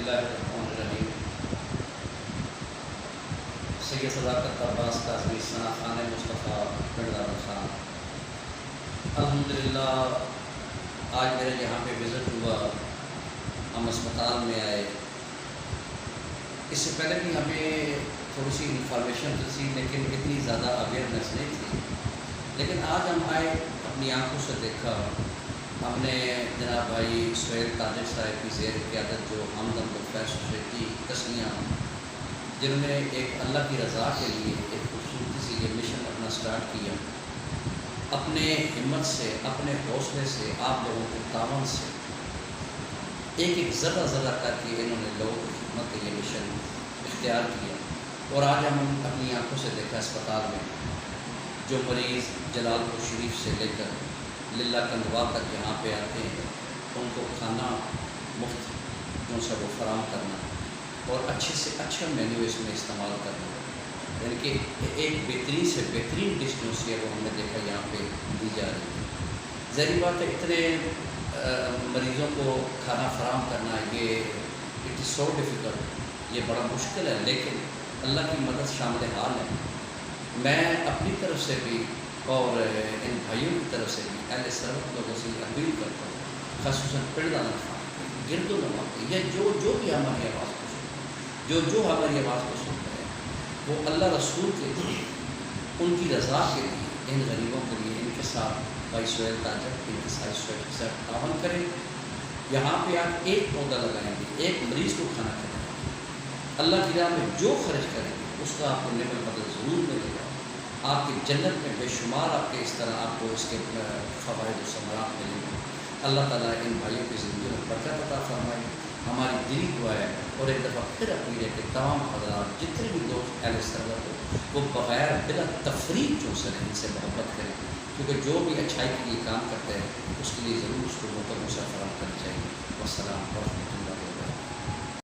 बिस्मिल्लाह रहमान रहीम। सैयद सदाकत अब्बास काज़मी सना खान मुस्तफ़ा पिंडारा खान, अल्हम्दुलिल्लाह आज मेरे यहाँ पे विज़िट हुआ, हम अस्पताल में आए। इससे पहले भी हमें थोड़ी सी इंफॉर्मेशन थी लेकिन इतनी ज़्यादा अवेयरनेस नहीं थी। लेकिन आज हम आए, अपनी आंखों से देखा। हमने जनाब भाई सुहेल ताजिर साहब की ज़ेर क़यादत जो हमदम वेलफेयर सोसाइटी तस्निया, जिन्होंने एक अल्लाह की रज़ा के लिए एक खूबसूरती से ये मिशन अपना स्टार्ट किया, अपने हिम्मत से, अपने हौसले से, आप लोगों के तावन से एक एक ज़र्रा करके इन्होंने लोगों की खिदमत के ये मिशन इख्तियार किया। और आज हम अपनी आंखों से देखा अस्पताल में जो मरीज़ जलालपुर शरीफ से लेकर लिल्ला कंदवा तक यहाँ पे आते हैं, उनको खाना मुफ्त जो सा वो फराम करना और अच्छे से अच्छा मेन्यू इसमें इस्तेमाल करना, यानी कि एक बेहतरीन से बेहतरीन डिश जो सी है वो हमने देखा यहाँ पे दी जा रही है। ज़ाहिर बात है इतने मरीज़ों को खाना फराम करना ये इट इज़ सो डिफ़िकल्ट, ये बड़ा मुश्किल है, लेकिन अल्लाह की मदद शामिल हाल है। मैं अपनी तरफ से भी और इन भाइयों की तरफ से भी अहले सरवत लोगों से अपील करता हूँ, ख़ासतौर पिंडारा खान गिरदो नवा या जो भी हमारी आवाज़ को सुनता है, जो हमारी आवाज़ को सुनता है, वो अल्लाह रसूल के लिए, उनकी रज़ा के लिए, इन गरीबों के लिए इनके साथ भाई सुहेल ताजर इनके साथ तावन करें। यहाँ पे आप एक पौधा लगाएंगे, एक मरीज़ को खाना खिलाएंगे, अल्लाह की राह में जो खर्च करेंगे उसका आपको नेमत बदल ज़रूर मिलेगा। आपकी जन्नत में बेशुमार आपके इस तरह आपको इसके फ़वाइद और समरात मिलेंगे। अल्लाह ताला इन भाइयों की ज़िंदगी में बरकत अता फरमाए, हमारी दिली दुआ है। और एक दफ़ा फिर अपील है कि तमाम हज़रात जितने भी दोस्त अहले सरवत हो वो बग़ैर बिला तफरीक जो सर इनसे मोहब्बत करें, क्योंकि जो भी अच्छाई के लिए काम करते हैं उसके लिए ज़रूर उसको मुकम्मल फराहम करना चाहिए। वस्सलाम।